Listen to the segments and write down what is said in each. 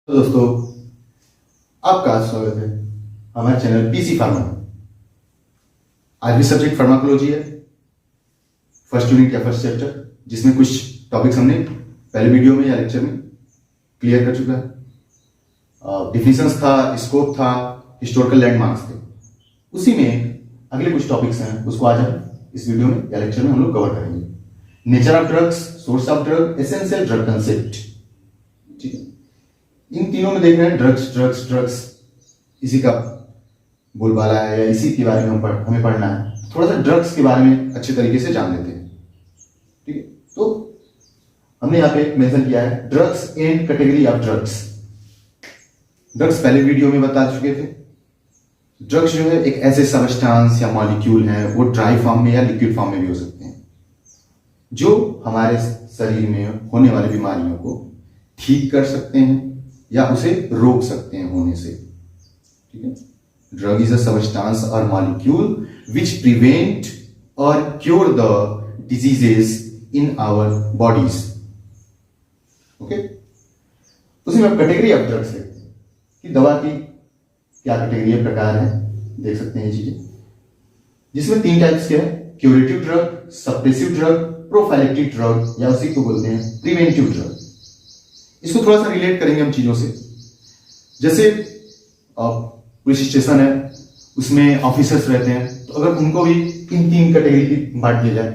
तो दोस्तों, आपका स्वागत है हमारे चैनल पीसी फार्मा। आज भी सब्जेक्ट फार्माकोलॉजी है, फर्स्ट यूनिट या फर्स्ट चैप्टर, जिसमें कुछ टॉपिक्स हमने पहले वीडियो में या लेक्चर में क्लियर कर चुका है। डिफिनेशंस था, स्कोप था, हिस्टोरिकल लैंडमार्क्स थे। उसी में अगले कुछ टॉपिक्स हैं, उसको आज हम इस वीडियो में या लेक्चर में हम लोग कवर करेंगे। Nature of drugs, source of drug, essential drug concept. ठीक है, इन तीनों में देख रहे हैं ड्रग्स ड्रग्स ड्रग्स, इसी का बोलबाला है या इसी के बारे में हमें पढ़ना है। थोड़ा सा ड्रग्स के बारे में अच्छे तरीके से जान लेते हैं। ठीक है, तो हमने यहाँ पे मेंशन किया है drugs and category of drugs. Drugs पहले वीडियो में बता चुके थे। ड्रग्स जो है एक ऐसे सबस्टांस या मॉलिक्यूल है, वो ड्राई फॉर्म में या लिक्विड फॉर्म में भी हो सकते हैं, जो हमारे शरीर में होने वाली बीमारियों को ठीक कर सकते हैं या उसे रोक सकते हैं होने से। ठीक है, ड्रग इज अ सबस्टांस और मॉलिक्यूल विच प्रिवेंट और cure the diseases in our bodies. Okay, उसी में कैटेगरी ऑफ ड्रग्स देखते हैं कि दवा की क्या कैटेगरी है, प्रकार है। देख सकते हैं ये चीजें, जिसमें 3 टाइप्स के हैं: curative drug, suppressive drug, prophylactic drug, या उसी को बोलते हैं प्रिवेंटिव ड्रग। इसको थोड़ा सा रिलेट करेंगे हम चीजों से। जैसे पुलिस स्टेशन है, उसमें ऑफिसर्स रहते हैं, तो अगर उनको भी इन 3 कैटेगरी की बांट दिया जाए।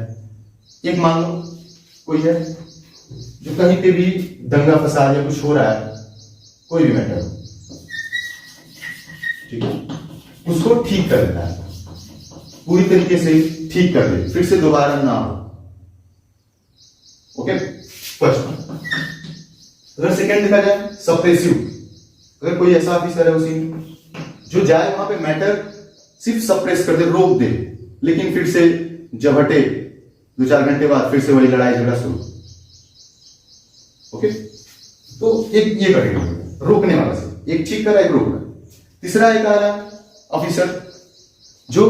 एक मान लो कोई है जो कहीं पे भी दंगा फसाद या कुछ हो रहा है, कोई भी मैटर, ठीक है, उसको ठीक कर देता है, पूरी तरीके से ठीक कर दे, फिर से दोबारा ना हो। Okay, first. अगर सेकेंड देखा जाए सप्रेसिव, अगर कोई ऐसा ऑफिसर है उसी में जो जाए वहां पे मैटर सिर्फ सप्रेस कर दे, रोक दे, लेकिन फिर से जब हटे 2-4 घंटे बाद फिर से वही लड़ाई झगड़ा शुरू। ओके, तो एक ये करेंगे रोकने वाला से, एक ठीक कर रहा है, एक रोक रहा है। तीसरा एक आ रहा है ऑफिसर जो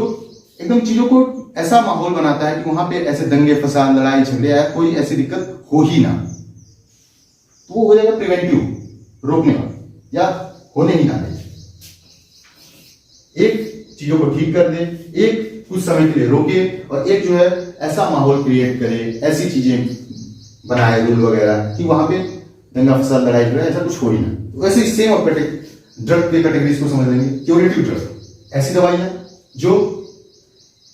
एकदम चीजों को ऐसा माहौल बनाता है कि वहां पे ऐसे दंगे फसाद, लड़ाई झगड़े या कोई ऐसी दिक्कत हो ही ना, तो वो हो जाएगा प्रिवेंटिव, रोकने वाला, या होने ही ना दे। एक चीजों को ठीक कर दे, एक कुछ समय के लिए रोके, और एक जो है ऐसा माहौल क्रिएट करे, ऐसी चीजें बनाए, रूल वगैरह, कि वहां पे दंगा फसाद, लड़ाई झगड़ा ऐसा कुछ हो ही ना। तो वैसे सेम और ड्रग के कैटेगरीज को समझ लेंगे। क्यूरेटिव ड्रग, ऐसी दवाइयां जो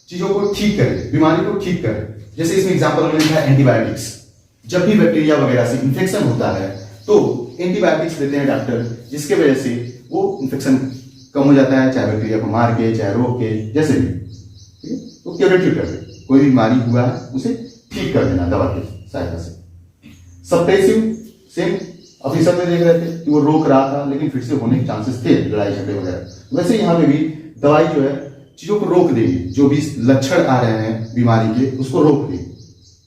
चीजों को ठीक करे, बीमारी को ठीक करे। जैसे इसमें एग्जाम्पल हमने लिखा है एंटीबायोटिक्स। जब भी बैक्टीरिया वगैरह से इन्फेक्शन होता है तो एंटीबायोटिक्स देते हैं डॉक्टर, जिसके वजह से वो इन्फेक्शन कम हो जाता है, चाहे बैक्टीरिया को मार के, चाहे रोक के, जैसे भी। ठीक है, तो क्यूरेटिव कर दे, कोई बीमारी हुआ है उसे ठीक कर देना दवा की सहायता से। सप्रेसिव, सेम ऑफिसर में देख रहे थे कि वो रोक रहा था, लेकिन फिर से होने के चांसेस थे, लड़ाई झगड़े वगैरह। वैसे यहाँ पे भी दवाई जो है चीजों को रोक देगी, जो भी लक्षण आ रहे हैं बीमारी के उसको रोक देगी।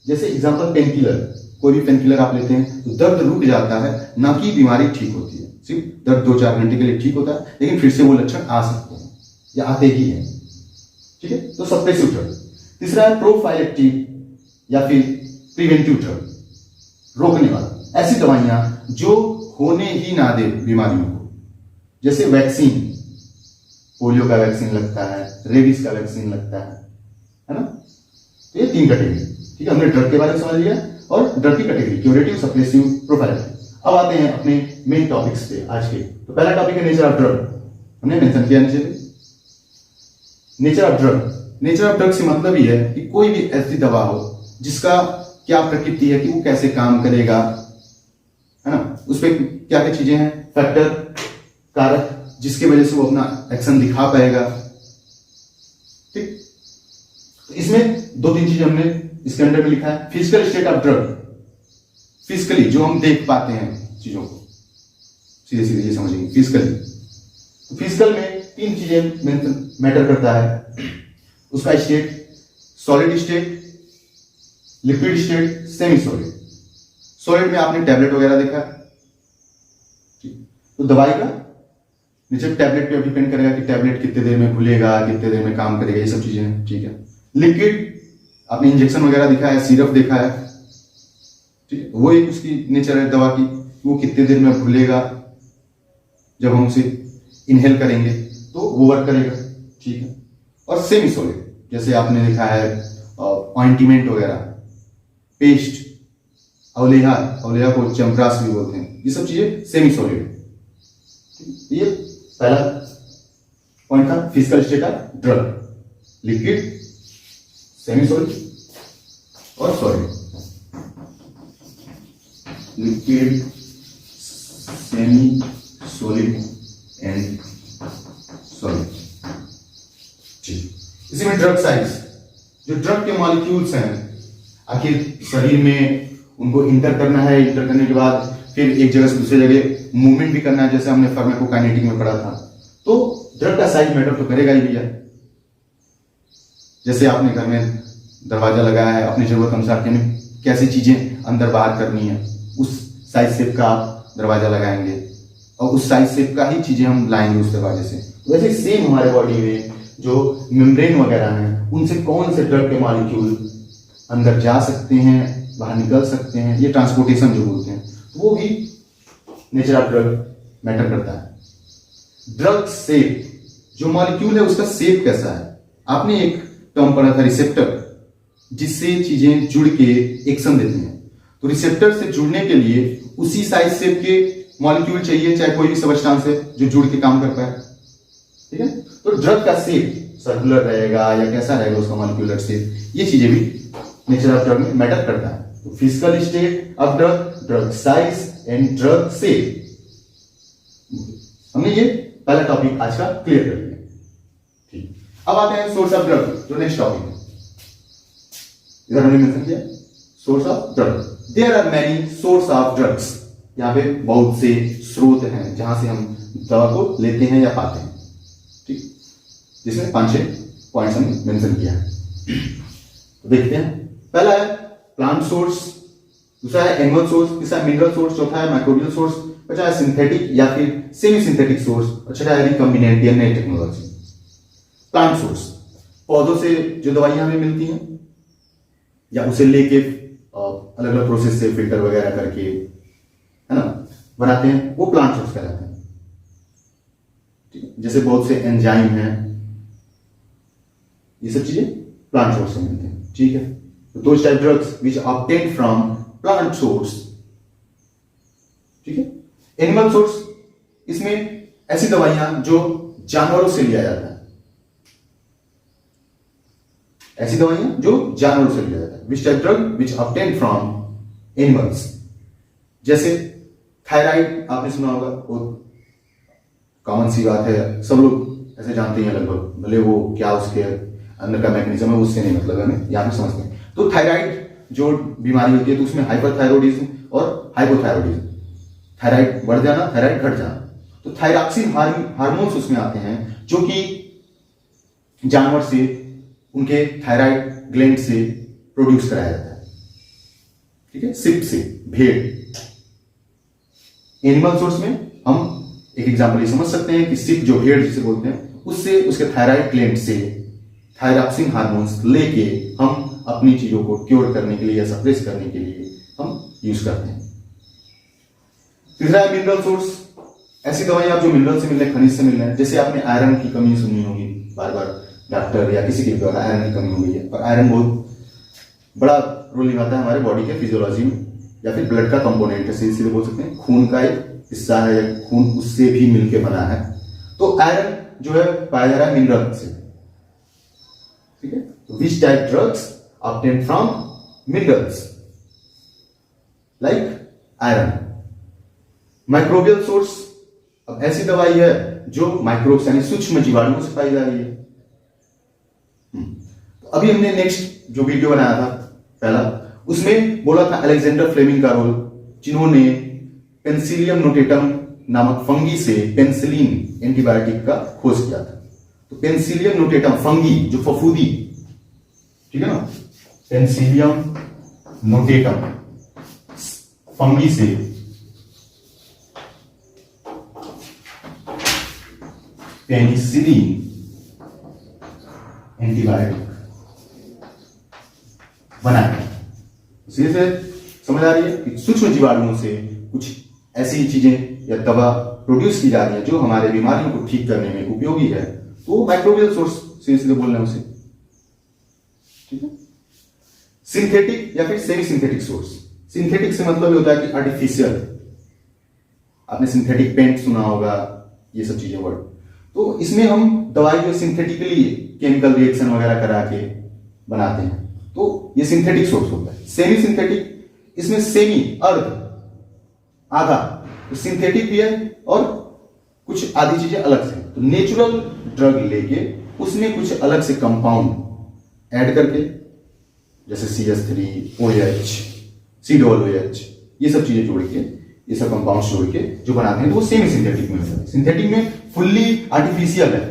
जैसे एग्जाम्पल पेन किलर, कोई भी पेन किलर आप लेते हैं तो दर्द रुक जाता है, ना कि बीमारी ठीक होती है। सिर्फ दर्द 2-4 घंटे के लिए ठीक होता है, लेकिन फिर से वो लक्षण आ सकते हैं या आते ही हैं। ठीक है, तो सप्रेसिव ड्रग। तीसरा है प्रोफाइलेक्टिव या फिर प्रिवेंटिव ड्रग, रोकने वाला। ऐसी दवाइयां जो होने ही ना दे बीमारियों को, जैसे वैक्सीन, पोलियो का वैक्सीन लगता है, रेबीज का वैक्सीन लगता है ना। तो ये 3 कैटेगरी। ठीक है, हमने ड्रग के बारे में समझ लिया और ड्रग की कैटेगरी क्यूरेटिव, सप्रेसिव, प्रोफाइलेक्टिव। अब आते हैं अपने मेन टॉपिक्स पे आज के। तो पहला टॉपिक है नेचर ऑफ ड्रग, हमने मेंशन किया नीचे पे। Nature of drug, nature of drug से मतलब ये है कि कोई भी ऐसी दवा हो जिसका क्या प्रकृति है, कि वो कैसे काम करेगा, है ना, उस पर क्या क्या चीजें हैं, फैक्टर, कारक, जिसकी वजह से वो अपना एक्शन दिखा पाएगा। ठीक, तो इसमें 2-3 चीजें हमने इसके अंदर में लिखा है। Physical state of drug, physically जो हम देख पाते हैं चीजों को, सीधे सीधे ये समझेंगे फिजिकली। तो फिजिकल में 3 चीजें मैटर करता है। उसका state, solid state, liquid state, semi solid. Solid में आपने टैबलेट वगैरह देखा, ठीक, तो दवाई का नीचे टैबलेट पे डिपेंड करेगा कि टैबलेट कितने देर में घुलेगा, कितने देर में काम करेगा, ये सब चीजें। ठीक है, लिक्विड आपने इंजेक्शन वगैरह देखा है, सिरप देखा है, ठीक है, वो एक उसकी नेचर है दवा की, वो कितने देर में घुलेगा, जब हम उसे इनहेल करेंगे तो वो वर्क करेगा, ठीक है। और सेमी सॉलिड, जैसे आपने देखा है ऑइंटमेंट वगैरह, पेस्ट, अवलेहा को चमरास भी बोलते हैं, ये सब चीजें सेमी सॉलिड है। ये पहला पॉइंट था physical state of drug, liquid, semi solid और solid. Liquid, semi solid and solid. इसी में ड्रग साइज, जो ड्रग के मॉलिक्यूल्स हैं, आखिर शरीर में उनको इंटर करना है, इंटर करने के बाद फिर एक जगह से दूसरी जगह मूवमेंट भी करना है, जैसे हमने फार्माकोकाइनेटिक में पढ़ा था। तो ड्रग का साइज मैटर तो करेगा ही भैया। जैसे आपने घर में दरवाजा लगाया है, अपनी जरूरत अनुसार कैसी चीजें अंदर बाहर करनी है, उस साइज शेप का आप दरवाजा लगाएंगे और उस साइज शेप का ही चीजें हम लाएंगे उस दरवाजे से। वैसे सेम हमारे बॉडी में जो मेम्ब्रेन वगैरह हैं, उनसे कौन से ड्रग के मॉलिक्यूल अंदर जा सकते हैं, बाहर निकल सकते हैं, ये ट्रांसपोर्टेशन जो बोलते हैं, वो भी नेचर ऑफ ड्रग मैटर करता है। ड्रग शेप, जो मॉलिक्यूल है उसका शेप कैसा है। आपने एक टर्म पढ़ा था रिसेप्टर, जिससे चीजें जुड़ के एक्शन देती हैं। तो रिसेप्टर से जुड़ने के लिए उसी साइज शेप के मॉलिक्यूल चाहिए, चाहे कोई भी सबस्टांस है जो जुड़ के काम कर पाए, ठीक है। तो ड्रग का शेप सर्कुलर रहेगा या कैसा रहेगा उसका मॉलिक्यूलर शेप, ये चीजें भी नेचर ऑफ ड्रग में मैटर करता है। तो physical state of drug, drug size and drug shape, हमने ये पहला टॉपिक आज का क्लियर कर लिया, ठीक। अब आते हैं सोर्स ऑफ ड्रग, जो नेक्स्ट टॉपिक है। इधर हमने मेंशन किया source of drug. There are many source of drugs, यहाँ पे बहुत से स्रोत हैं जहां से हम दवा को लेते हैं या पाते हैं, ठीक। जिसमें 5-6 पॉइंट्स हमने मेंशन किया है। तो देखते हैं, पहला है प्लांट सोर्स, दूसरा है एनिमल सोर्स, तीसरा है मिनरल सोर्स, चौथा है माइक्रोबियल सोर्स, बचा है सिंथेटिक या फिर सेमी सिंथेटिक सोर्स, और छठा है रिकम्बिनेंट या नई टेक्नोलॉजी। प्लांट सोर्स, पौधों से जो दवाइयां हमें मिलती हैं या उसे लेके अलग अलग प्रोसेस से फिल्टर वगैरह करके, है ना, बनाते हैं, वो प्लांट सोर्स कहलाते हैं, ठीक है। जैसे बहुत से एंजाइम हैं, ये सब चीजें प्लांट सोर्स से मिलते हैं, ठीक है। तो those type drugs which are obtained from plant source, ठीक है। एनिमल सोर्स, इसमें ऐसी दवाइयां जो जानवरों से लिया जाता है, ऐसी दवाइयां जो जानवरों से लिया जाता है। which type drug which obtained from animals, जैसे थायराइड आपने सुना होगा, बहुत कॉमन सी बात है, सब लोग ऐसे जानते हैं लगभग, भले वो क्या उसके अंदर का मैकेनिज्म है उससे नहीं मतलब हमें, यहाँ पे समझते हैं। तो थायराइड जो बीमारी होती है, तो उसमें हाइपरथायरॉयडिज्म और हाइपोथायरॉयडिज्म, थायराइड बढ़ जाना, थायराइड घट जाना। तो थायरॉक्सिन हार्मोन्स उसमें आते हैं जो कि जानवर से, उनके थायराइड ग्लैंड से प्रोड्यूस कराया जाता है, ठीक है, सिप से, भेड़। एनिमल सोर्स में हम एक एग्जांपल ये समझ सकते हैं कि सिप, जो भेड़ जिसे बोलते हैं, उससे, उसके थायराइड ग्लैंड से थायरॉक्सिन हार्मोन्स लेके हम अपनी चीजों को क्योर करने के लिए या सप्रेस करने के लिए हम यूज करते हैं। तीसरा है मिनरल सोर्स, ऐसी दवाइयां जो मिनरल से मिल रहे हैं, खनिज से मिल रहे हैं। जैसे आपने आयरन की कमी सुनी होगी, बार बार डॉक्टर या किसी के द्वारा आयरन की कमी हो गई है, और आयरन बहुत बड़ा रोल निभाता है हमारे बॉडी के फिजियोलॉजी में, या फिर ब्लड का कंपोनेंट है, सीधे बोल सकते हैं, खून का एक हिस्सा है, या खून उससे भी मिलकर बना है। तो आयरन जो है पाया जा रहा है मिनरल से, ठीक है। तो which type drugs obtained from minerals like iron. Microbial source, अब ऐसी दवाई है जो माइक्रोब्स यानी सूक्ष्म जीवाणुओं से पाई जा रही है। तो अभी हमने नेक्स्ट जो वीडियो बनाया था पहला, उसमें बोला था अलेक्जेंडर फ्लेमिंग का रोल, जिन्होंने पेंसिलियम नोटेटम नामक फंगी से पेंसिलिन एंटीबायोटिक का खोज किया था। तो पेंसिलियम नोटेटम फंगी, जो फफूदी, ठीक है ना, पेंसिलियम नोटेटम फंगी से पेनिसिलिन एंटीबायोटिक बनाया। इसी से समझ आ रही है कि सूक्ष्म जीवाणुओं से कुछ ऐसी चीजें या दवा प्रोड्यूस की जा रही है जो हमारे बीमारियों को ठीक करने में उपयोगी है, तो माइक्रोबियल सोर्स से इसलिए बोल रहे हैं उसे। ठीक है। सिंथेटिक या फिर सेमी सिंथेटिक सोर्स। सिंथेटिक से मतलब ये होता है कि आर्टिफिशियल, आपने सिंथेटिक पेंट सुना होगा, ये सब चीजें वर्ड। तो इसमें हम दवाई जो सिंथेटिकली केमिकल रिएक्शन वगैरह करा के बनाते हैं, तो ये सिंथेटिक सोर्स होता है। सेमी सिंथेटिक, इसमें सेमी अर्ध, आधा, तो सिंथेटिक भी है और कुछ आधी चीजें अलग से। तो नेचुरल ड्रग लेके उसमें कुछ अलग से कंपाउंड ऐड करके, जैसे CH3, OH, COOH, ये सब चीजें जोड़ के, ये सब कंपाउंड्स जोड़ के जो बनाते हैं, तो वो सेमी सिंथेटिक में होता है। सिंथेटिक में फुल्ली आर्टिफिशियल है,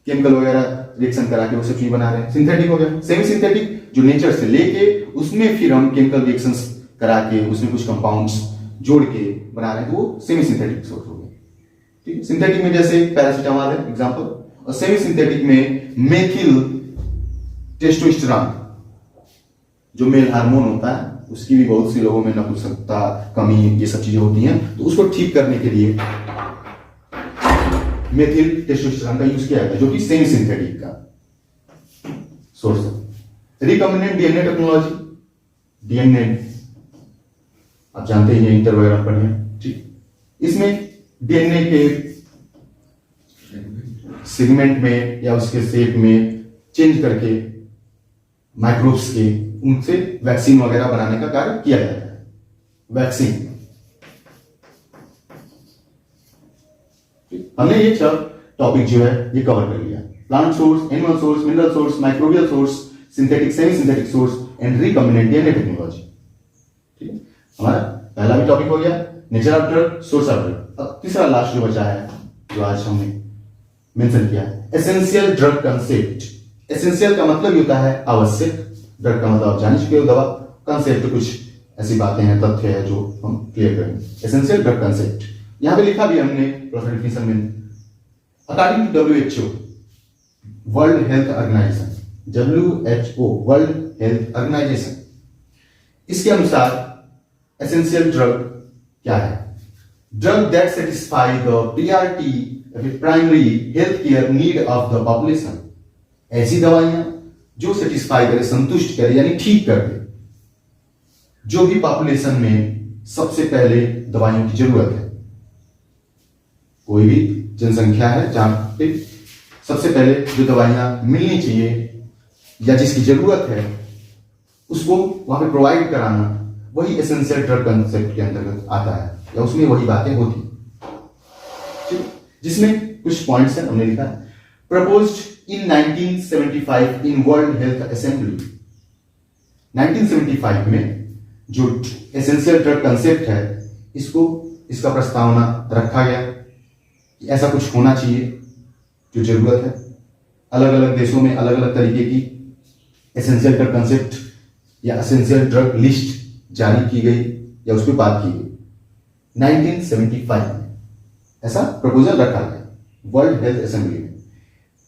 केमिकल वगैरह रिएक्शन करा के वो सब चीज बना रहे हैं, सिंथेटिक हो गया। सेमी सिंथेटिक जो नेचर से लेके उसमें फिर हम केमिकल रिएक्शंस करा के उसमें कुछ कंपाउंड्स जोड़ के बना रहे हैं, तो वो सेमी सिंथेटिक सोर्स हो गया। ठीक है। सिंथेटिक में जैसे पैरासिटामोल है एग्जांपल, और सेमी सिंथेटिक में मेथिल टेस्टोस्टेरोन जो मेल हार्मोन होता है, उसकी भी बहुत सी लोगों में नपुंसकता, कमी, ये सब चीजें होती हैं, तो उसको ठीक करने के लिए मेथिल टेस्टोस्टेरोन का यूज किया जाता है, जो कि सेमी सिंथेटिक का सोर्स है। रिकॉम्बिनेंट डीएनए टेक्नोलॉजी, डीएनए आप जानते ही हैं, इंटर वगैरह पढ़े हैं। ठीक। इसमें डीएनए के सेगमेंट में या उसके शेप में चेंज करके माइक्रोब्स के, उनसे वैक्सीन वगैरह बनाने का कार्य किया जाता है। वैक्सीन, हमने ये सब टॉपिक जो है ये कवर कर लिया। Plant source, animal source, mineral source, microbial source, synthetic, semi synthetic source and recombinant DNA technology. ठीक है। हमारा पहला भी टॉपिक हो गया, nature of drug, source of drug. अब तीसरा लास्ट जो बचा है, जो आज हमने मेंशन किया, एसेंशियल ड्रग कंसेप्ट। एसेंशियल का मतलब होता है आवश्यक, ड्रग का मतलब आप जान चुके हो दवा, कंसेप्ट तो कुछ ऐसी बातें हैं, तथ्य है जो हम क्लियर करेंगे। एसेंशियल ड्रग कंसेप्ट यहां पे लिखा भी हमने डेफिनेशन में, according to WHO, world health organization, WHO world health organization, इसके अनुसार एसेंशियल ड्रग क्या है? Drug that satisfy the priority primary health care need of the population. ऐसी दवाइयां जो सेटिस्फाई करे, संतुष्ट करे, यानी ठीक कर दे जो भी पॉपुलेशन में सबसे पहले दवाइयों की जरूरत है। कोई भी जनसंख्या है जहां पे सबसे पहले जो दवाइयां मिलनी चाहिए या जिसकी जरूरत है उसको वहां पे प्रोवाइड कराना, वही एसेंशियल ड्रग कंसेप्ट के अंतर्गत आता है, या उसमें वही बातें होती। जिसमें कुछ पॉइंट्स हैं, हमने लिखा है proposed in 1975 in world health assembly. 1975 में जो एसेंशियल ड्रग कंसेप्ट है, इसका प्रस्तावना रखा गया कि ऐसा कुछ होना चाहिए जो जरूरत है। अलग अलग देशों में अलग अलग तरीके की एसेंशियल ड्रग कंसेप्ट या एसेंशियल ड्रग लिस्ट जारी की गई या उस पर बात की गई। 1975 में ऐसा प्रपोजल रखा गया वर्ल्ड हेल्थ असेंबली में।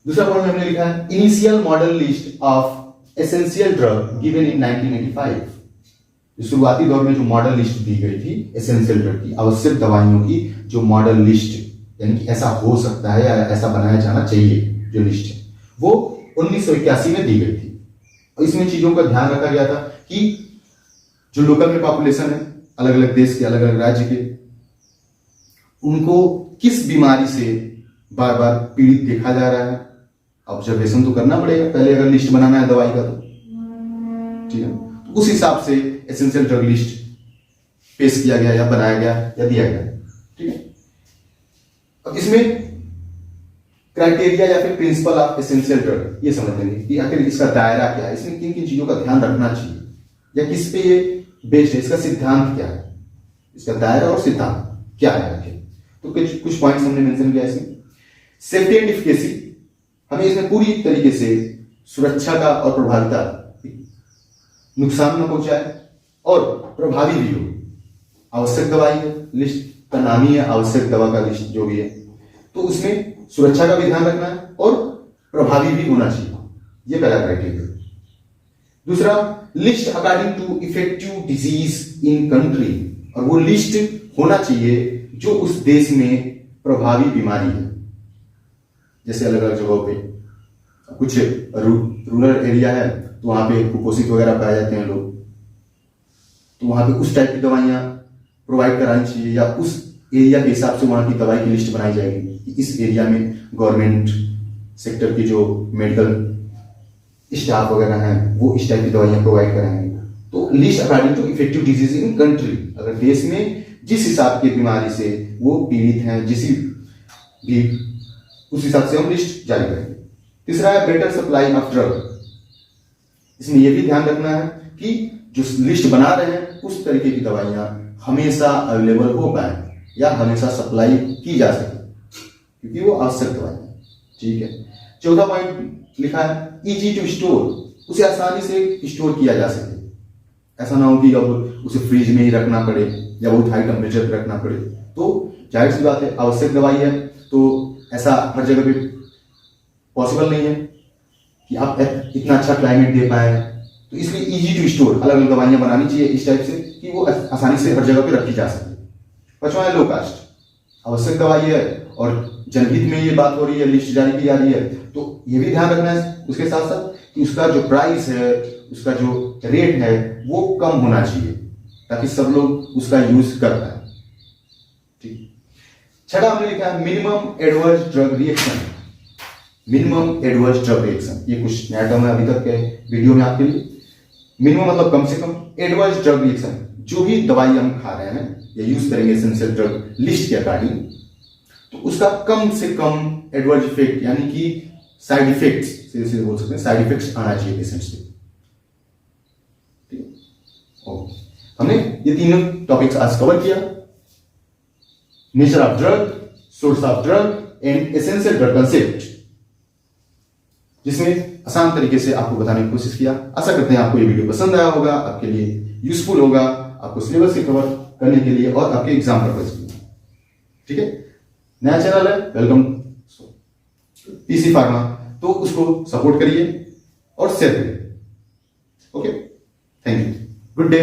दूसरा पॉइंट में हमने लिखा है initial model list of essential drug given in 1985। शुरुआती दौर में जो मॉडल लिस्ट दी गई थी एसेंशियल ड्रग की, आवश्यक दवाइयों की जो मॉडल लिस्ट, यानी कि ऐसा हो सकता है या ऐसा बनाया जाना चाहिए जो लिस्ट है, वो 1981 में दी गई थी। और इसमें चीजों का ध्यान रखा गया था कि जो लोकल में पॉपुलेशन है, अलग अलग देश के, अलग अलग राज्य के, उनको किस बीमारी से बार बार पीड़ित देखा जा रहा है, ऑब्जर्वेशन तो करना पड़ेगा पहले अगर लिस्ट बनाना है दवाई का, तो ठीक है। तो उस हिसाब से एसेंशियल ड्रग लिस्ट पेश किया गया या बनाया गया या दिया गया, ठीक है। अब इसमें क्राइटेरिया या फिर प्रिंसिपल ऑफ एसेंशियल ड्रग ये समझ लेंगे कि आखिर इसका दायरा क्या है, इसमें किन किन चीजों का ध्यान रखना चाहिए या किस पे ये बेस्ड है, इसका सिद्धांत क्या है, इसका दायरा और सिद्धांत क्या है आखिर। तो कुछ पॉइंट्स हमने मेंशन किया इसमें। सेफ्टी एंड एफिकेसी, हमें इसमें पूरी तरीके से सुरक्षा का और प्रभाविता, नुकसान न पहुंचाए और प्रभावी भी हो। आवश्यक दवाई है, लिस्ट का नाम ही है आवश्यक दवा का लिस्ट जो भी है, तो उसमें सुरक्षा का भी ध्यान रखना है और प्रभावी भी होना चाहिए, ये पहला क्राइटेरिया। दूसरा, list according to effective disease in country, और वो लिस्ट होना चाहिए जो उस देश में प्रभावी बीमारी है, जैसे अलग अलग जगहों पे कुछ रूरल एरिया है तो वहां पे कुपोषित वगैरह पाए जाते हैं लोग, तो वहां पे उस टाइप की दवाइयां प्रोवाइड करानी चाहिए, या उस एरिया के हिसाब से वहां की दवाई की लिस्ट बनाई जाएगी कि इस एरिया में गवर्नमेंट सेक्टर की जो मेडिकल स्टाफ वगैरह हैं वो इस टाइप की दवाइयां प्रोवाइड कराएंगे। तो list according to effective disease in country, अगर देश में जिस हिसाब की बीमारी से वो पीड़ित हैं, भी उस हिसाब से हम लिस्ट जारी करेंगे। तीसरा है बेटर सप्लाई ऑफ ड्रग। इसमें यह भी ध्यान रखना है कि जो लिस्ट बना रहे हैं उस तरीके की दवाइयां हमेशा अवेलेबल हो पाए या हमेशा सप्लाई की जा सके, क्योंकि वो आवश्यक दवाई है। ठीक है। चौथा पॉइंट लिखा है इजी टू स्टोर, उसे आसानी से स्टोर किया जा सके। ऐसा ना हो कि अब उसे फ्रिज में ही रखना पड़े या बहुत हाई टेम्परेचर पर रखना पड़े। तो जाहिर सी बात है, आवश्यक दवाई है तो ऐसा हर जगह पे पॉसिबल नहीं है कि आप इतना अच्छा क्लाइमेट दे पाए, तो इसलिए इजी टू स्टोर अलग अलग दवाइयां बनानी चाहिए इस टाइप से कि वो आसानी से हर जगह पे रखी जा सके। पांचवा है लो कास्ट, आवश्यक दवाई है और जनहित में ये बात हो रही है, लिस्ट जारी की जा रही है, तो ये भी ध्यान रखना है उसके साथ साथ कि उसका जो प्राइस है, उसका जो रेट है वो कम होना चाहिए ताकि सब लोग उसका यूज कर पाए। ठीक। छठा हमने लिखा है minimum adverse drug reaction. Minimum adverse drug reaction ये कुछ नया टर्म है अभी तक के वीडियो में आपके लिए। मिनिमम मतलब कम से कम, एडवर्स ड्रग रिएक्शन जो भी दवाई हम खा रहे हैं या यूज करेंगे एसेंशियल ड्रग लिस्ट के अकॉर्डिंग, तो उसका कम से कम एडवर्स इफेक्ट यानी कि साइड इफेक्ट्स, सीधे बोल सकते हैं साइड इफेक्ट्स आना चाहिए पेशेंट से। ओके, हमने ये तीनों टॉपिक्स आज कवर किया, nature of drug, source of drug and essential drug concept, जिसमें आसान तरीके से आपको बताने की कोशिश किया। आशा करते हैं आपको ये वीडियो पसंद आया होगा, आपके लिए यूजफुल होगा, आपको सिलेबस के कवर करने के लिए और आपके एग्जाम पर्पज के लिए। ठीक है। नया चैनल है, वेलकम पीसी फार्मा, तो उसको सपोर्ट करिए और शेयर करिए। Okay, thank you, good day.